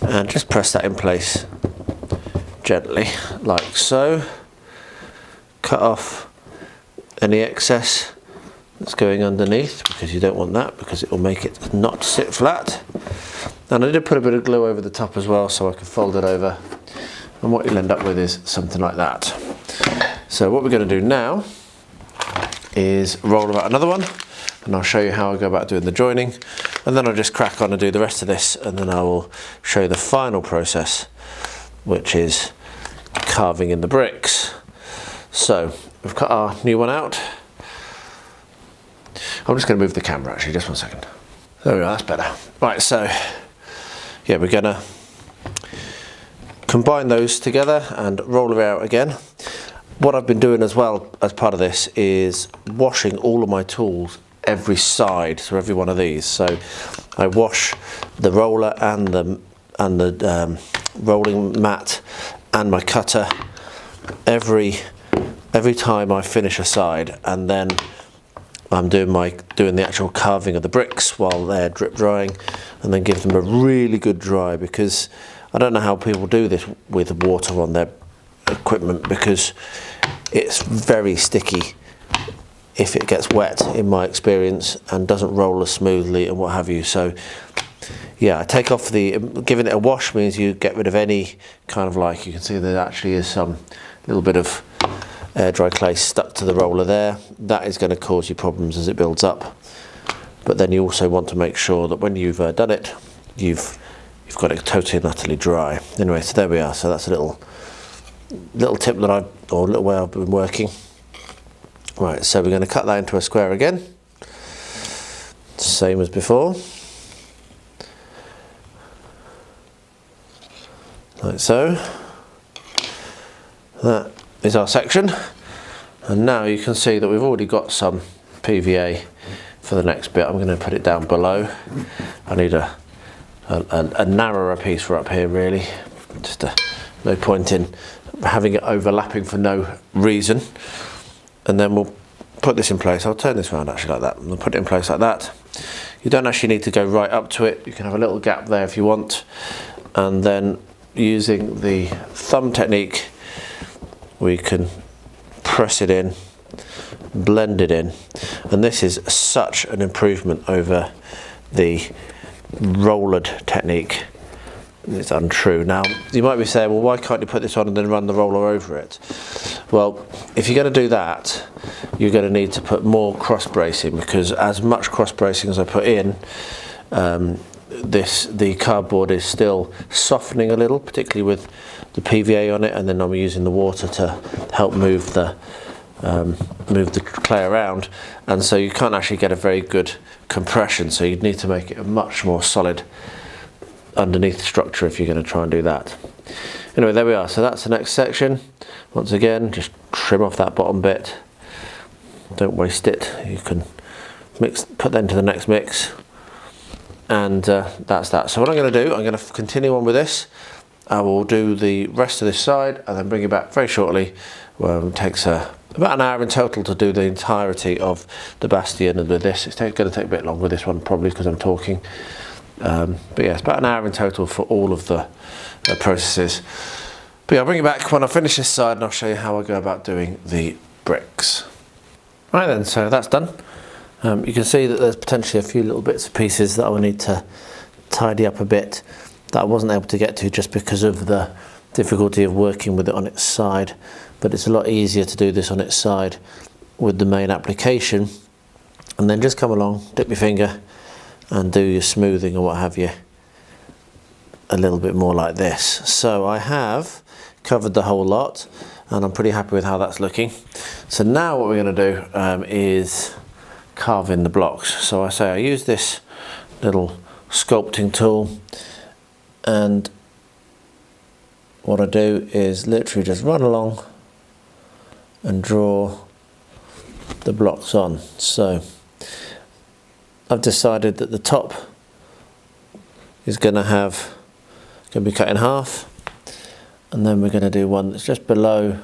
And just press that in place gently, like so. Cut off any excess that's going underneath, because you don't want that, because it will make it not sit flat. And I did put a bit of glue over the top as well, so I can fold it over, and what you'll end up with is something like that. So what we're going to do now is roll out another one, and I'll show you how I go about doing the joining, and then I'll just crack on and do the rest of this, and then I will show you the final process, which is carving in the bricks. So we've cut our new one out. I'm just going to move the camera actually, just one second. There we are, that's better. Right, so yeah, we're going to combine those together and roll it out again. What I've been doing as well as part of this is washing all of my tools every side, so every one of these. So I wash the roller and the rolling mat and my cutter every time I finish a side, and then I'm doing the actual carving of the bricks while they're drip drying, and then give them a really good dry, because I don't know how people do this with water on their equipment, because it's very sticky if it gets wet, in my experience, and doesn't roll as smoothly and what have you. So yeah, I take off giving it a wash means you get rid of any kind of, like, you can see there actually is some little bit of air dry clay stuck to the roller there. That is going to cause you problems as it builds up. But then you also want to make sure that when you've done it, you've got it totally and utterly dry. Anyway, so there we are. So that's a little tip that or a little way I've been working. Right, so we're going to cut that into a square again, same as before, like so. That is our section, and now you can see that we've already got some PVA for the next bit. I'm going to put it down below. I need a narrower piece for up here, really. Just no point in having it overlapping for no reason. And then we'll put this in place. I'll turn this around actually like that. We'll put it in place like that. You don't actually need to go right up to it. You can have a little gap there if you want. And then using the thumb technique, we can press it in, blend it in. And this is such an improvement over the rollered technique. It's untrue. Now, you might be saying, well, why can't you put this on and then run the roller over it? Well, if you're going to do that, you're going to need to put more cross bracing, because as much cross bracing as I put in, the cardboard is still softening a little, particularly with the PVA on it, and then I'm using the water to help move the clay around, and so you can't actually get a very good compression, so you'd need to make it a much more solid underneath structure if you're going to try and do that. Anyway, there we are. So that's the next section. Once again, just trim off that bottom bit. Don't waste it. You can put that into the next mix, and that's that. So what I'm going to do, I'm going to continue on with this. I will do the rest of this side and then bring you back very shortly. It takes about an hour in total to do the entirety of the bastion, and with this it's going to take a bit longer with this one, probably because I'm talking. But yeah, it's about an hour in total for all of the processes. But yeah, I'll bring you back when I finish this side, and I'll show you how I go about doing the bricks. Right then, so that's done. You can see that there's potentially a few little bits and pieces that I will need to tidy up a bit that I wasn't able to get to just because of the difficulty of working with it on its side. But it's a lot easier to do this on its side with the main application, and then just come along, dip your finger and do your smoothing or what have you a little bit more like this. So I have covered the whole lot. and I'm pretty happy with how that's looking. So now what we're going to do is carve in the blocks. So I use this little sculpting tool, and what I do is literally just run along and draw the blocks on. So I've decided that the top is going to be cut in half, and then we're going to do one that's just below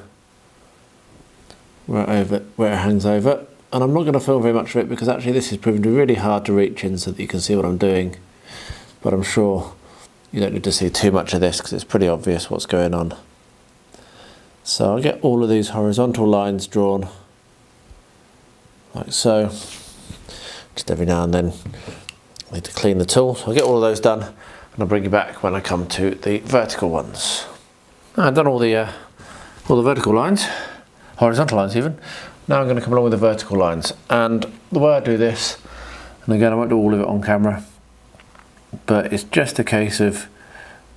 where it hangs over. And I'm not going to film very much of it because actually this is proving to be really hard to reach in so that you can see what I'm doing, but I'm sure you don't need to see too much of this because it's pretty obvious what's going on. So I'll get all of these horizontal lines drawn like so. Just every now and then I need to clean the tool, so I'll get all of those done and I'll bring you back when I come to the vertical ones. I've done all the vertical lines, horizontal lines even. Now I'm going to come along with the vertical lines, and the way I do this, and again I won't do all of it on camera, but it's just a case of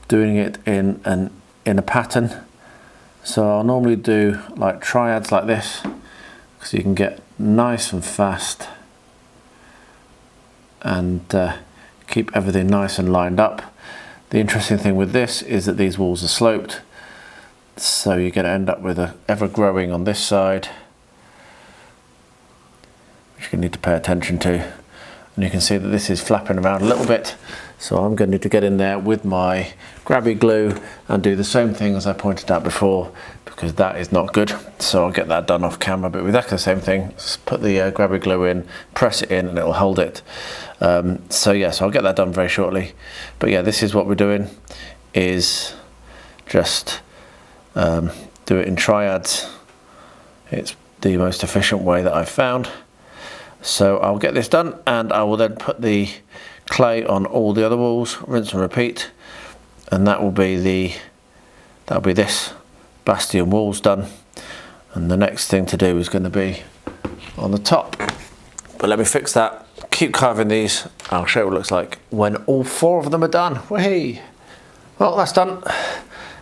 doing it in a pattern. So I'll normally do like triads like this, because you can get nice and fast and keep everything nice and lined up. The interesting thing with this is that these walls are sloped, so you're going to end up with a ever growing on this side, which you need to pay attention to. And you can see that this is flapping around a little bit, so I'm going to need to get in there with my grabby glue and do the same thing as I pointed out before, because that is not good. So I'll get that done off camera, but with exactly the same thing, just put the grabby glue in, press it in, and it'll hold it. So I'll get that done very shortly. But yeah, this is what we're doing, is just do it in triads. It's the most efficient way that I've found. So I'll get this done, and I will then put the clay on all the other walls, rinse and repeat, and that'll be this bastion walls done. And the next thing to do is going to be on the top. But let me fix that, keep carving these. I'll show you what it looks like when all 4 of them are done. Whee! Well, that's done.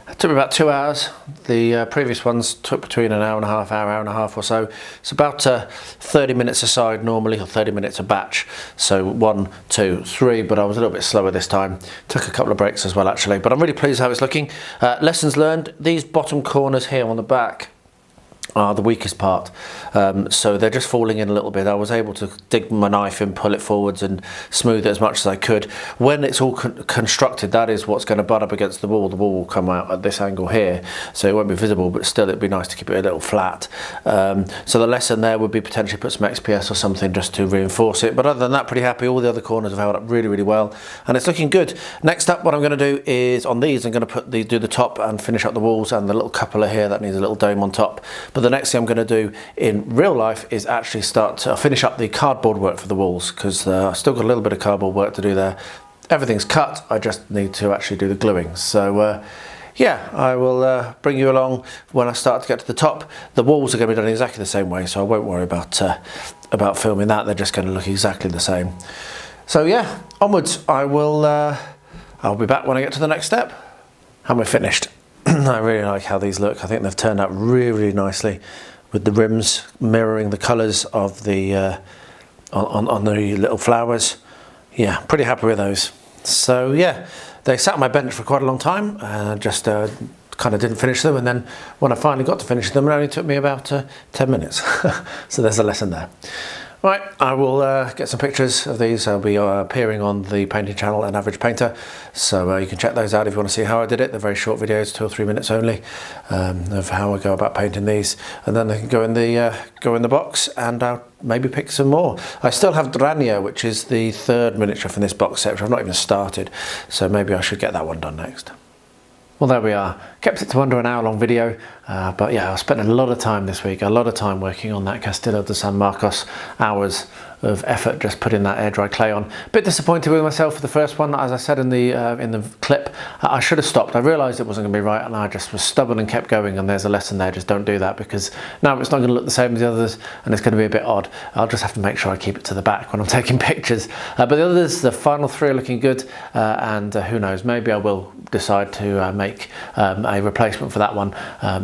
It took me about 2 hours. The previous ones took between an hour and a half or so. It's about 30 minutes a side normally, or 30 minutes a batch. So 1, 2, 3, but I was a little bit slower this time. Took a couple of breaks as well actually, but I'm really pleased how it's looking. Lessons learned, these bottom corners here on the back are the weakest part, so they're just falling in a little bit. I was able to dig my knife and pull it forwards and smooth it as much as I could. When it's all constructed, that is what's going to butt up against the wall. The wall will come out at this angle here, so it won't be visible, but still it'd be nice to keep it a little flat. So the lesson there would be potentially put some XPS or something just to reinforce it, but other than that, pretty happy. All the other corners have held up really, really well, and it's looking good. Next up, what I'm going to do is on these, I'm going to do the top and finish up the walls and the little cupola here that needs a little dome on top. But the next thing I'm going to do in real life is actually start to finish up the cardboard work for the walls, because I've still got a little bit of cardboard work to do there. Everything's cut, I just need to actually do the gluing. So yeah, I will bring you along when I start to get to the top. The walls are going to be done exactly the same way, so I won't worry about filming that. They're just going to look exactly the same. So yeah, onwards. I'll be back when I get to the next step. And we're finished. I really like how these look. I think they've turned out really, really nicely, with the rims mirroring the colours of the on the little flowers. Yeah, pretty happy with those. So yeah, they sat on my bench for quite a long time, and just kind of didn't finish them, and then when I finally got to finish them, it only took me about 10 minutes. So there's a lesson there. Right, I will get some pictures of these. I'll be appearing on the painting channel, An Average Painter, so you can check those out if you want to see how I did it. They're very short videos, 2 or 3 minutes only, of how I go about painting these, and then they can go in the box, and I'll maybe pick some more. I still have Drania, which is the 3rd miniature from this box set, which I've not even started, so maybe I should get that one done next. Well, there we are. Kept it to under an hour-long video, but yeah, I spent a lot of time this week, a lot of time working on that Castillo de San Marcos, hours, of effort just putting that air dry clay on. A bit disappointed with myself for the first one. As I said in the clip, I should have stopped. I realised it wasn't going to be right, and I just was stubborn and kept going, and there's a lesson there. Just don't do that, because now it's not going to look the same as the others, and it's going to be a bit odd. I'll just have to make sure I keep it to the back when I'm taking pictures. But the others, the final three, are looking good, and who knows, maybe I will decide to make a replacement for that one,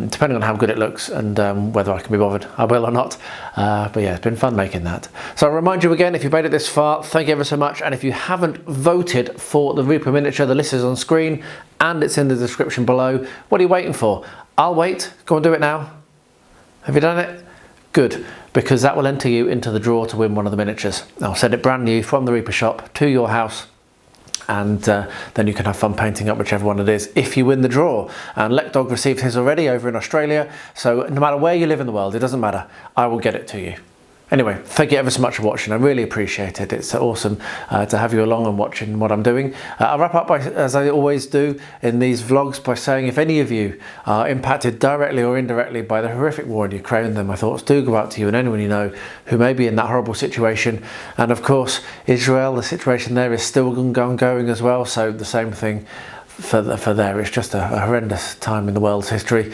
depending on how good it looks and whether I can be bothered. I will or not. But yeah, it's been fun making that. So I'll remind you again, if you've made it this far, thank you ever so much. And if you haven't voted for the Reaper miniature, the list is on screen and it's in the description below. What are you waiting for? I'll wait. Go and do it now. Have you done it? Good, because that will enter you into the draw to win one of the miniatures. I'll send it brand new from the Reaper shop to your house, and then you can have fun painting up whichever one it is if you win the draw. And Lekdog received his already over in Australia, so no matter where you live in the world, it doesn't matter, I will get it to you. Anyway, thank you ever so much for watching. I really appreciate it. It's awesome to have you along and watching what I'm doing. I'll wrap up by, as I always do in these vlogs, by saying if any of you are impacted directly or indirectly by the horrific war in Ukraine, then my thoughts do go out to you and anyone you know who may be in that horrible situation. And of course, Israel, the situation there is still ongoing as well, so the same thing for there. It's just a horrendous time in the world's history.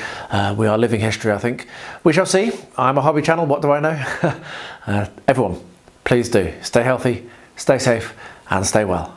We are living history, I think. We shall see. I'm a hobby channel, what do I know? Everyone, please do stay healthy, stay safe and stay well.